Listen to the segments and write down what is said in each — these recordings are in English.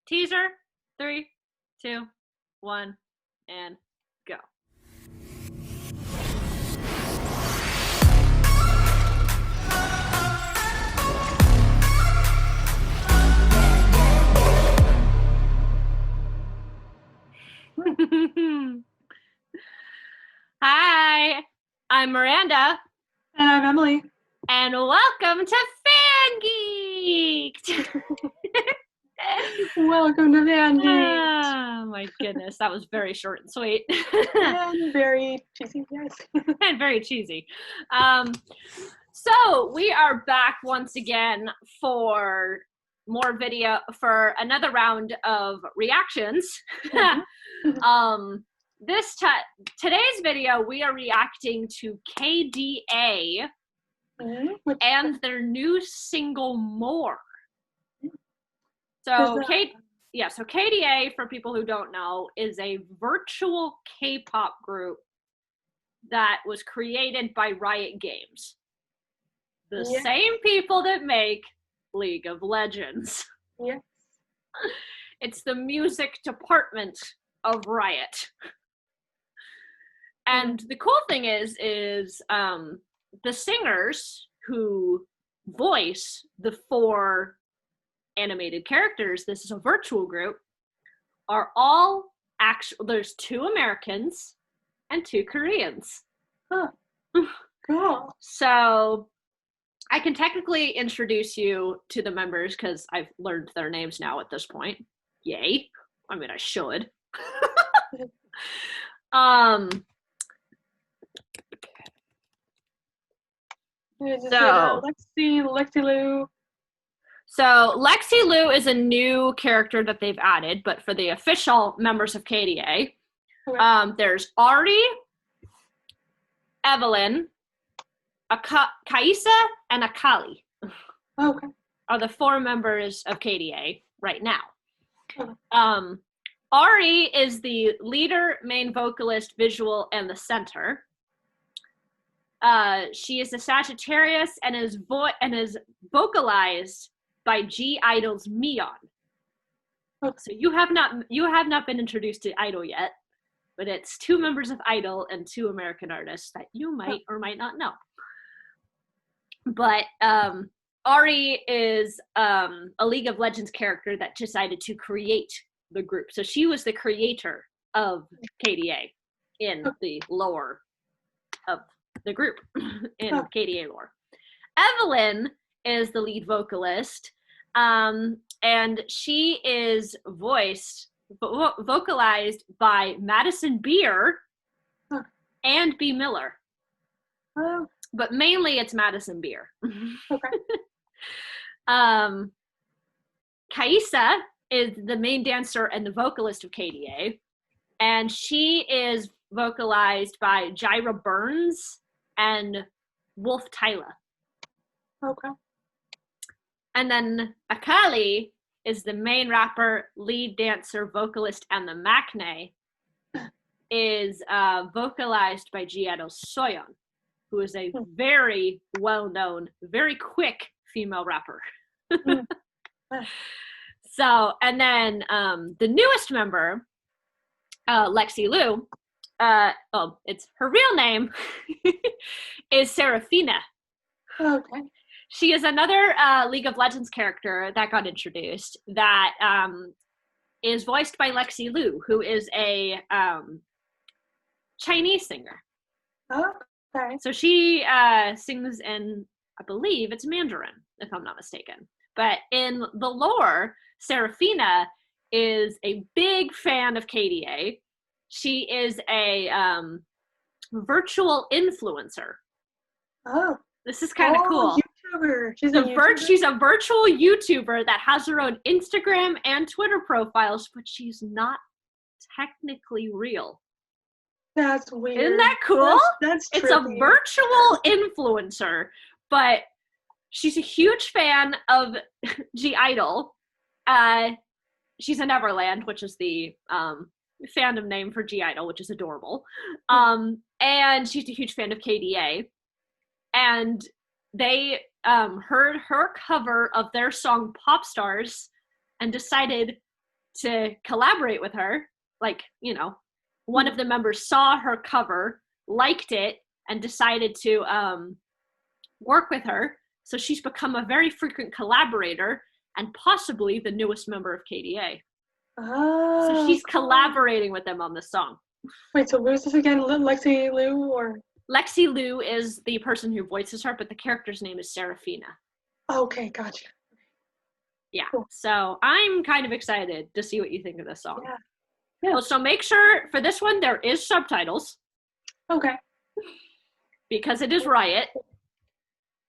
Teaser, 3, 2, 1, and go. Hi, I'm Miranda. And I'm Emily. And welcome to FanGeek'd! Welcome to FanGeek'd. Oh my goodness, that was very short and sweet. And very cheesy, yes. And very cheesy. So we are back once again for more video, for another round of reactions. Today's video, we are reacting to KDA and their new single More. So KDA, for people who don't know, is a virtual K-pop group that was created by Riot Games. The same people that make League of Legends. Yes. It's the music department of Riot. And the cool thing is the singers who voice the 4 animated characters, this is a virtual group, are all there's 2 Americans and 2 Koreans. Huh. Cool. So I can technically introduce you to the members because I've learned their names now at this point. Yay. I mean, I should. Lexi Lou. So Lexi Lou is a new character that they've added, but for the official members of KDA, there's Ari, Evelyn, Kaisa, and Akali. Okay. Are the 4 members of KDA right now. Okay. Ari is the leader, main vocalist, visual, and the center. She is a Sagittarius and is vocalized by G-Idol's Mion. Okay. So you have not been introduced to Idol yet, but it's 2 members of Idol and 2 American artists that you might or might not know. But Ari is a League of Legends character that decided to create the group. So she was the creator of KDA in the lore of the group in KDA lore. Evelyn is the lead vocalist, and she is vocalized by Madison Beer and B. Miller. Oh. But mainly it's Madison Beer. Okay. Kaisa is the main dancer and the vocalist of KDA, and she is vocalized by Jyra Burns and Wolf Tyler. Okay. And then Akali is the main rapper, lead dancer, vocalist, and the maknae is vocalized by G-Idol Soyeon, who is a very well-known, very quick female rapper. So, and then the newest member, Lexi Lou, it's her real name is Serafina. Okay. She is another League of Legends character that got introduced that is voiced by Lexi Lou, who is a Chinese singer. Okay. So she sings in, I believe it's Mandarin, if I'm not mistaken. But in the lore, Serafina is a big fan of KDA. She is a virtual influencer. Oh. This is kind of cool. YouTuber. She's a virtual YouTuber that has her own Instagram and Twitter profiles, but she's not technically real. That's weird. Isn't that cool? That's It's a virtual influencer, but she's a huge fan of G-Idol. She's a Neverland, which is the fandom name for G-Idol, which is adorable. And she's a huge fan of KDA. And they heard her cover of their song PopStars and decided to collaborate with her. Like, you know, one of the members saw her cover, liked it, and decided to work with her. So she's become a very frequent collaborator and possibly the newest member of KDA. Oh. So she's collaborating with them on this song. Wait, so who's this again? Lexi Lou or? Lexi Lou is the person who voices her, but the character's name is Serafina. Okay, gotcha. Yeah, Cool. So I'm kind of excited to see what you think of this song. Yeah. Yeah. Well, so make sure for this one there is subtitles. Okay. Because it is Riot.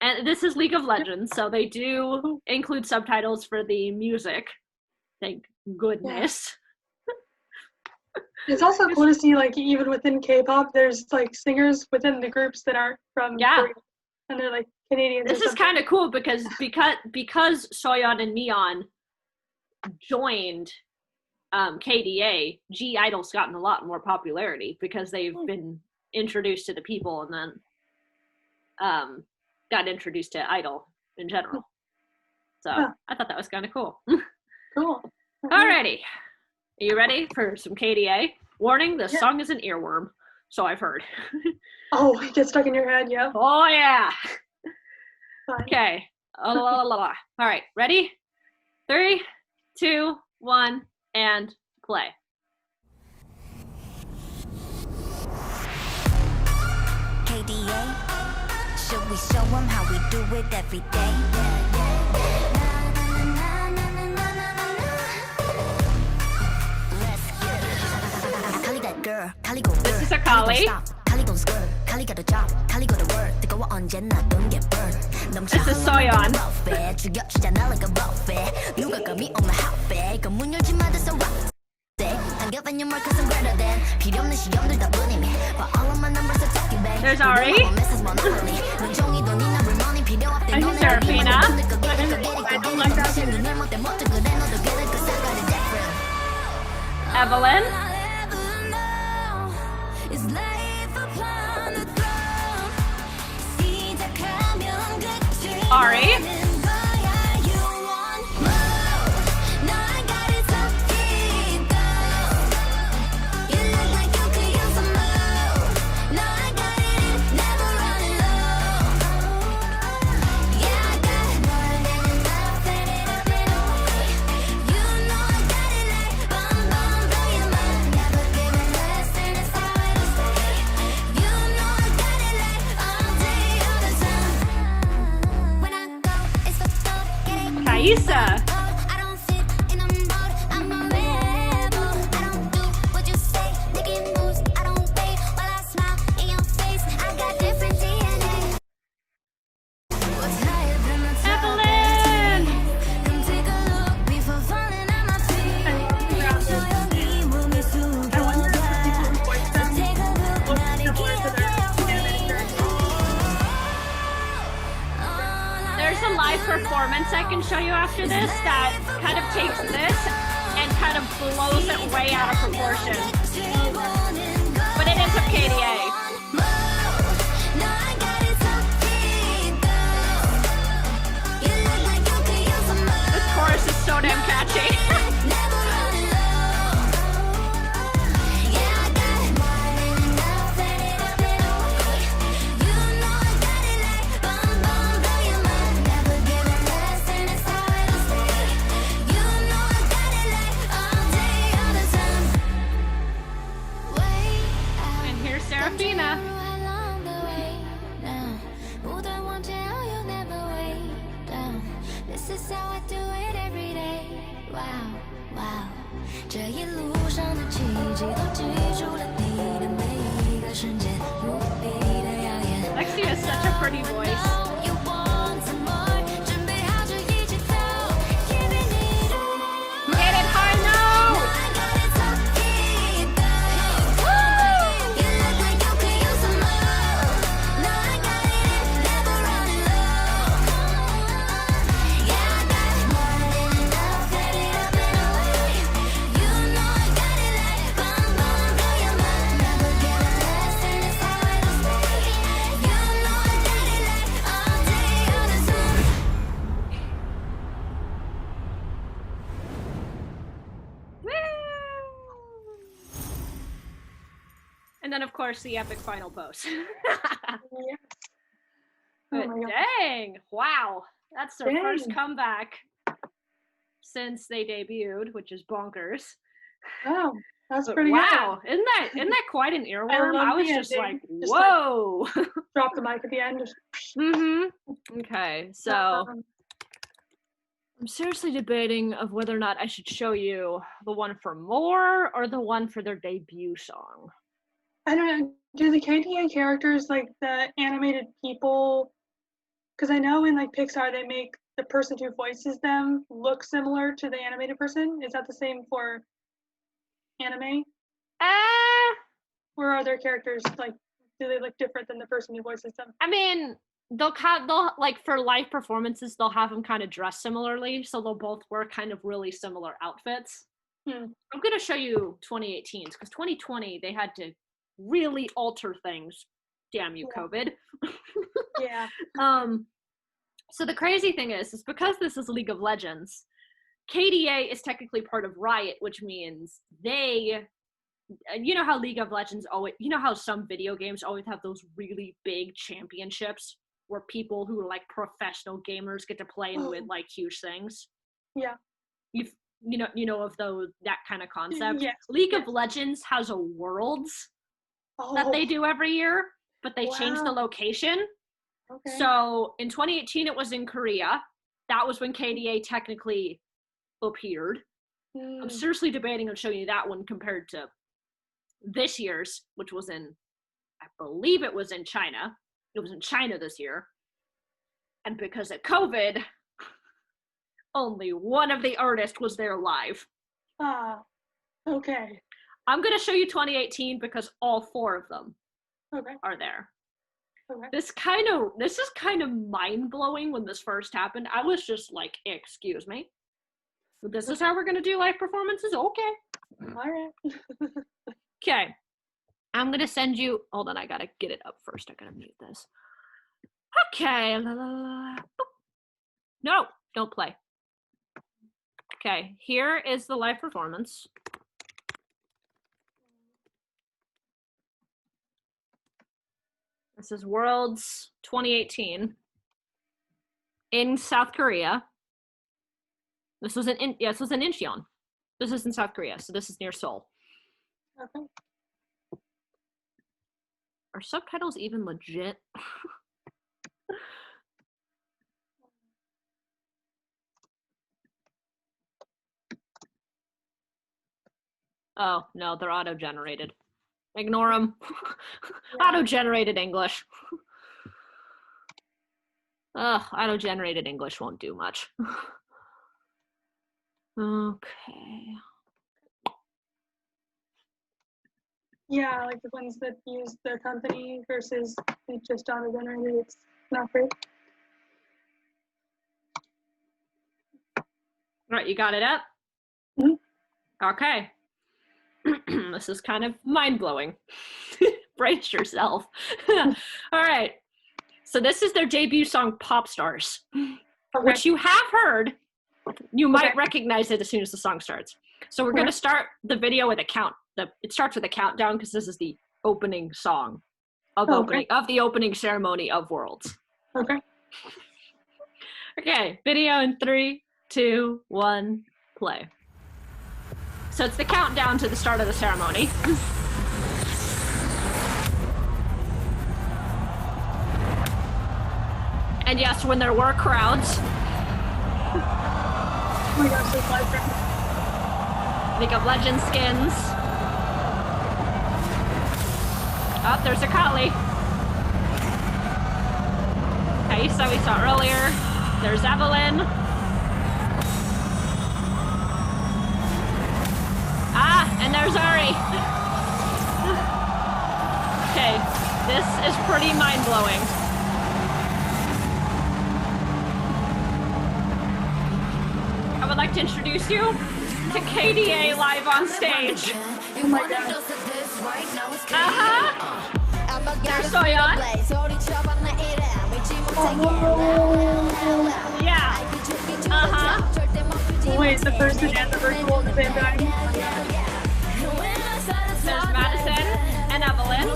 And this is League of Legends, so they do include subtitles for the music. Thank goodness. It's also cool to see, like, even within K-pop, there's, like, singers within the groups that aren't from Korea. And they're, like, Canadians. This is kind of cool because Soyeon and Neon joined KDA, G-Idol's gotten a lot more popularity because they've been introduced to the people and then got introduced to Idol in general. So I thought that was kind of cool. Cool. Alrighty. Are you ready for some KDA? Warning, this song is an earworm, so I've heard. Oh, it gets stuck in your head, yeah. Oh, yeah. Fine. Okay. All right, ready? 3, 2, 1, and play. KDA, should we show them how we do it every day? This is Akali. This is Soyeon. There's Ari. And Serafina. Evelyn. Ari. Kaisa. Performance I can show you after this that kind of takes this and kind of blows it way out of proportion. But it is a KDA. This chorus is so damn catchy. Serafina. And then, of course, the epic final pose. Yes. But Oh my God. dang, wow. That's their first Dang. comeback since they debuted, which is bonkers. Oh, that's But pretty wow, isn't that quite an earworm? love I was the just ending. like, Just whoa. good. Drop the mic at the end. Okay, so I'm seriously debating of whether or not I should show you the one for More or the one for their debut song. I don't know. Do the KDA characters, like the animated people, because I know in like Pixar they make the person who voices them look similar to the animated person. Is that the same for anime? Or are their characters like, do they look different than the person who voices them? I mean, they'll like for live performances, they'll have them kind of dressed similarly, so they'll both wear kind of really similar outfits. I'm gonna show you 2018's because 2020 they had to really alter things. Damn you, COVID. Yeah. So the crazy thing is because this is League of Legends, KDA is technically part of Riot, which means they, you know how League of Legends always, you know how some video games always have those really big championships where people who are like professional gamers get to play and win like huge things? Yeah. You know of that kind of concept. Yes. League of Legends has a Worlds that they do every year, but they changed the location. Okay. So in 2018 it was in Korea. That was when KDA technically appeared. I'm seriously debating on showing you that one compared to this year's, which was in, I believe it was in China. It was in China this year. And because of COVID, only one of the artists was there live. Okay. I'm going to show you 2018 because all four of them Okay. are there. Okay. This is kind of mind-blowing when this first happened. I was just like, excuse me. This is how we're going to do live performances? Okay. All right. Okay. I'm going to send you, hold on, I got to get it up first. I got to mute this. Okay. No, don't play. Okay, here is the live performance. This is Worlds 2018 in South Korea. This was in Incheon. This is in South Korea, so this is near Seoul. Okay. Are subtitles even legit? Oh, no, they're auto-generated. Ignore them. Yeah. Auto-generated English. Ugh, auto-generated English won't do much. Okay. Yeah, like the ones that use their company versus they just auto-generated, it's not great. All right, you got it up? Mm-hmm. Okay. This is kind of mind-blowing. Brace yourself. All right. So this is their debut song, PopStars, which you have heard. You might recognize it as soon as the song starts. So we're going to start the video with a count. It starts with a countdown because this is the opening song of the opening ceremony of Worlds. Okay. Okay, video in 3, 2, 1, play. So it's the countdown to the start of the ceremony. And yes, when there were crowds. Oh my gosh, there's live records. League of Legends skins. Oh, there's a Kali. Kaisa we saw earlier. There's Evelyn. And there's Ari. Okay, this is pretty mind-blowing. I would like to introduce you to KDA live on stage. Oh my god. There's Soyeon. Yeah. Wait, the person and the virtual at the same time? There's Madison and Evelyn.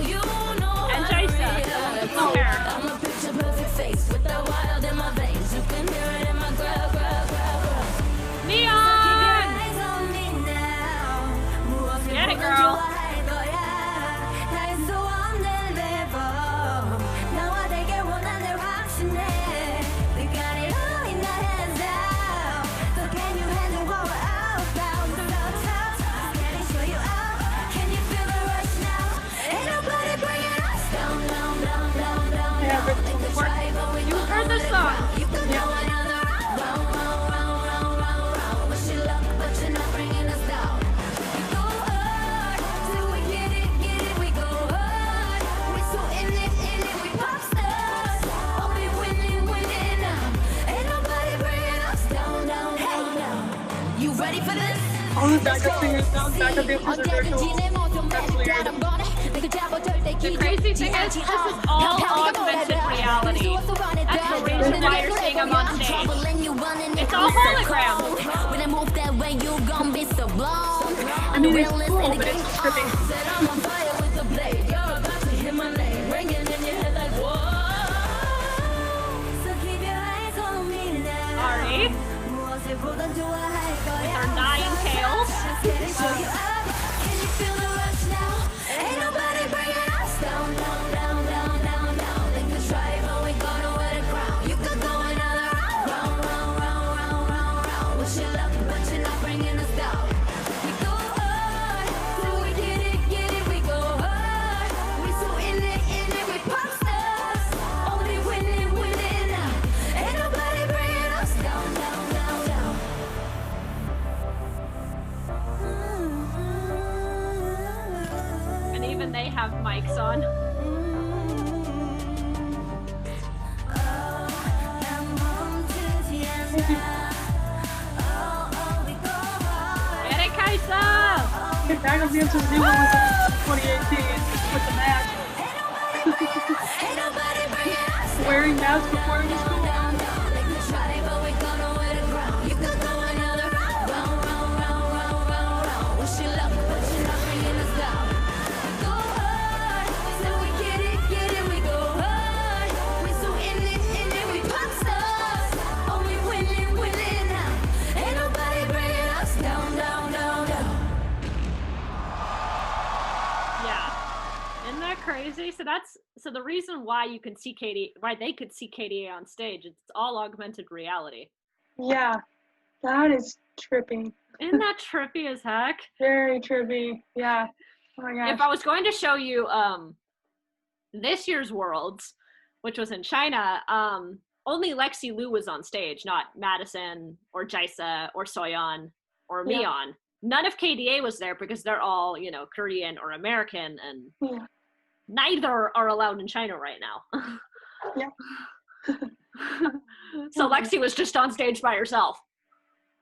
All the backup singers, backup dancers are very cool. That's weird. The crazy thing is, this is all augmented reality. That's the reason why you're seeing them on stage. It's all holograms. I mean, it's cool, but it's trippy. Ari, with her 9 tails. And even they have mics on. Get it, Kaisa! The backup dancers do one with 2018 with the mask. Wearing masks before it was cool. Crazy. So the reason why you can see why they could see KDA on stage, it's all augmented reality. Yeah, that is trippy. Isn't that trippy as heck? Very trippy. Yeah. Oh my gosh. If I was going to show you this year's Worlds, which was in China, only Lexi Liu was on stage, not Madison or Jaisa or Soyeon or Mion. Yeah. None of KDA was there because they're all, Korean or American, and neither are allowed in China right now. Yeah. So Lexi was just on stage by herself.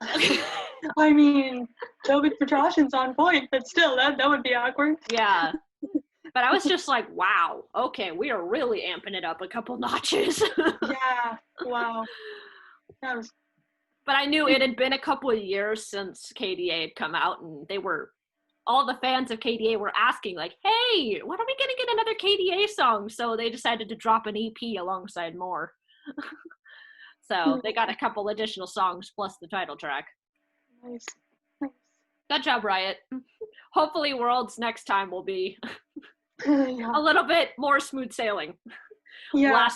I mean, Toby Petrosyan's on point, but still, that would be awkward. Yeah. But I was just like, wow, okay, we are really amping it up a couple notches. Yeah, wow. That was... But I knew it had been a couple of years since KDA had come out, and all the fans of KDA were asking, like, hey, when are we going to get another KDA song? So they decided to drop an EP alongside more. So they got a couple additional songs plus the title track. Nice. Good job, Riot. Hopefully Worlds next time will be Yeah. a little bit more smooth sailing. Yeah.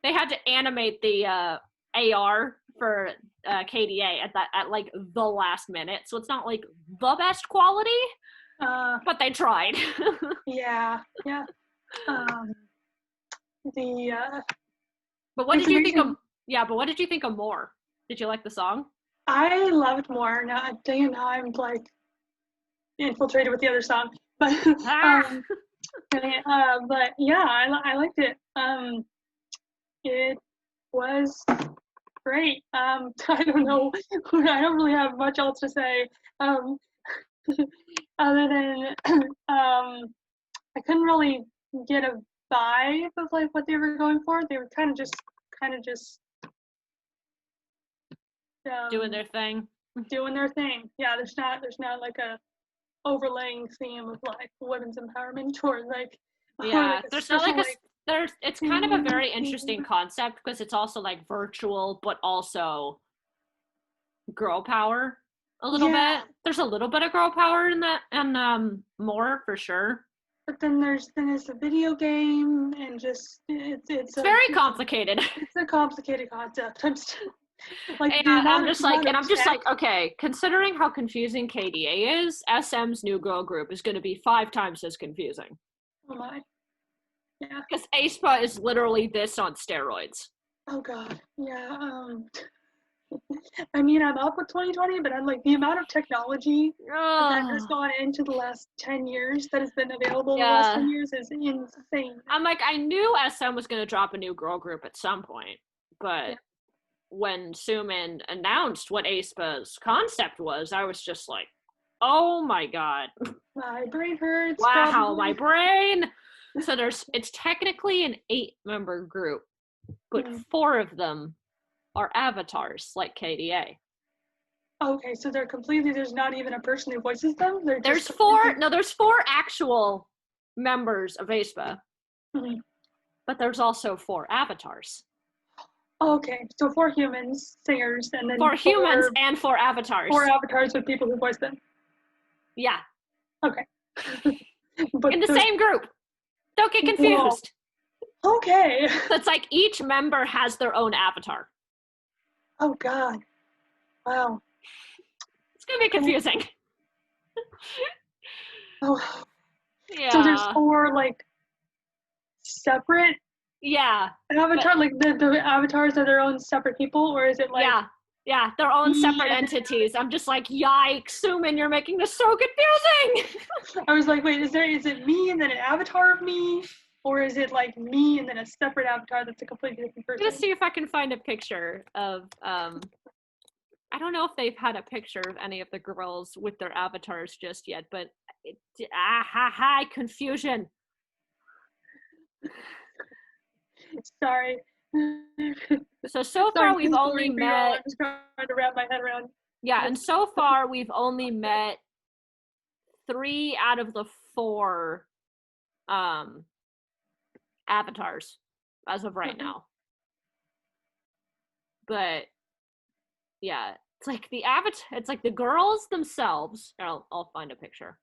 They had to animate the AR for KDA at like the last minute, so it's not like the best quality, but they tried. Yeah. But what did you think of? Yeah, but what did you think of More? Did you like the song? I loved More. Now, damn, now I'm like infiltrated with the other song, but but yeah, I liked it. It was great. I don't know. I don't really have much else to say. Other than I couldn't really get a vibe of like what they were going for. They were kind of just doing their thing. Yeah, there's not like a overlaying theme of like women's empowerment or like there's not like it's kind of a very interesting concept because it's also like virtual but also girl power a little bit. There's a little bit of girl power in that, and More for sure. But then there's a video game, and just it's very complicated. It's a complicated concept. I'm just like, I'm just like, okay, considering how confusing KDA is, SM's new girl group is going to be 5 times as confusing. Oh my. Yeah. Because AESPA is literally this on steroids. Oh god. Yeah. I mean, I'm up with 2020, but I'm like, the amount of technology that has gone into the last 10 years that has been available in the last 10 years is insane. I'm like, I knew SM was going to drop a new girl group at some point, but when Sumin announced what AESPA's concept was, I was just like, Oh my god. My brain hurts. Wow, probably. my brain. So it's technically an 8-member group, but 4 of them are avatars like KDA. Okay, so there's not even a person who voices them? There's 4 actual members of AESPA, but there's also 4 avatars. Okay, so 4 humans, singers, and then 4 humans and 4 avatars. 4 avatars with people who voice them. Yeah. Okay. But in the same group. Don't get confused. Whoa. Okay. So it's like each member has their own avatar. Oh god. Wow. It's gonna be confusing. Oh. Yeah. So there's 4 like separate avatar, like the avatars are their own separate people, or is it like yeah, their own separate entities. I'm just like, yikes, Suman, you're making this so confusing. I was like, wait, is it me and then an avatar of me? Or is it like me and then a separate avatar that's a completely different person? I'm gonna see if I can find a picture of I don't know if they've had a picture of any of the girls with their avatars just yet, but confusion. Sorry. So far we've only met. I'm just trying to wrap my head around. Yeah, and so far we've only met 3 out of the 4 avatars as of right now. But yeah, it's like it's like the girls themselves. I'll find a picture.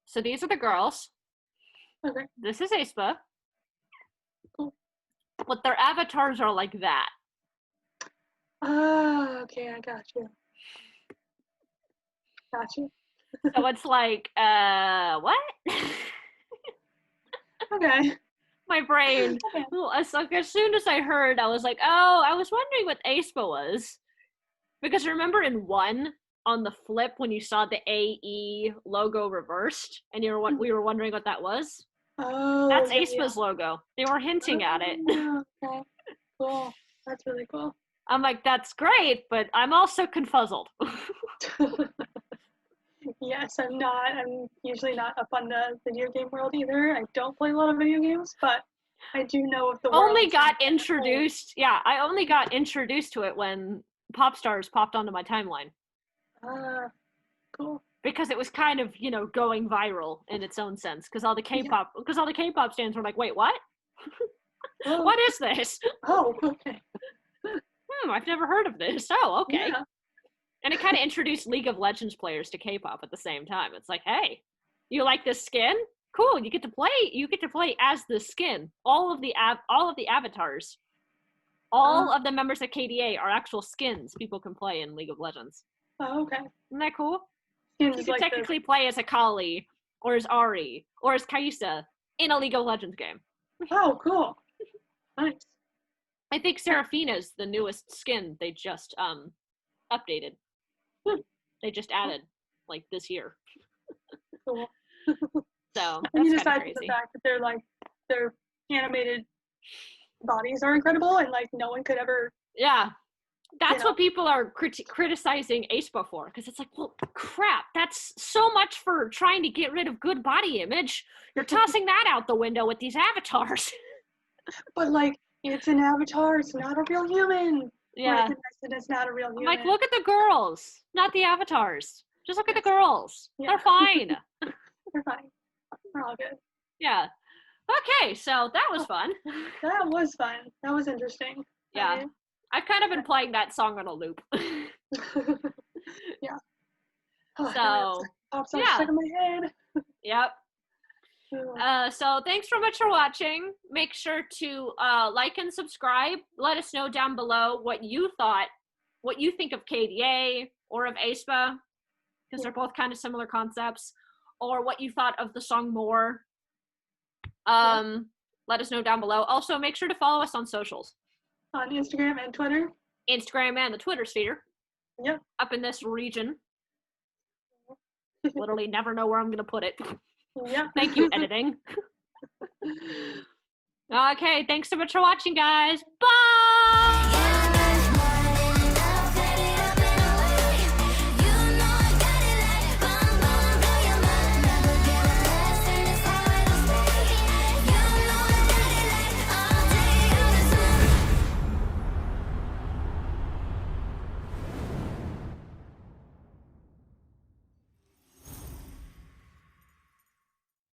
So these are the girls. Okay. This is AESPA. Cool. But their avatars are like that. Ah, okay, I got you. So it's like, what? Okay. My brain. Okay. So as soon as I heard, I was like, oh, I was wondering what AESPA was. Because remember in 1, on the flip, when you saw the AE logo reversed, and we were wondering what that was? Oh, that's AESPA's logo. They were hinting at it. Okay. Cool. That's really cool. I'm like, that's great, but I'm also confuzzled. Yes, I'm usually not up on the video game world either. I don't play a lot of video games, but I do know of the world. I only got introduced to it when PopStars popped onto my timeline. Cool. Because it was kind of, going viral in its own sense. Because all the K-pop stands were like, wait, what? Oh. What is this? Oh, okay. I've never heard of this. Oh, okay. Yeah. And it kind of introduced League of Legends players to K-pop at the same time. It's like, hey, you like this skin? Cool. You get to play as this skin. All of the avatars, all of the members of KDA are actual skins people can play in League of Legends. Oh, okay. Isn't that cool? Skins you can technically play as Akali or as Ahri or as Kaisa in a League of Legends game. Oh, cool. Nice. I think Seraphina's the newest skin they just updated. They just added like this year. Cool. So and that's you decide crazy. The fact that their animated bodies are incredible and like no one could ever. Yeah, that's what people are criticizing AESPA for, because it's like, well, crap, that's so much for trying to get rid of good body image. You're tossing that out the window with these avatars. But like, it's an avatar. It's not a real human. Yeah. It's not a real human. I'm like, look at the girls, not the avatars. Just look at the girls. Yeah. They're fine. They're fine. We're all good. Yeah. Okay, so that was fun. That was fun. That was interesting. Yeah. I've kind of been playing that song on a loop. Yeah. So, pops up stuck in my head. Yep. So thanks so much for watching. Make sure to like and subscribe. Let us know down below what you think of KDA or of AESPA, because they're both kind of similar concepts, or what you thought of the song More. Let us know down below. Also, make sure to follow us on socials. On Instagram and Twitter. Instagram and the Twitter sphere. Yep. Up in this region. Literally never know where I'm going to put it. Yep. Thank you, editing. Okay, thanks so much for watching, guys. Bye!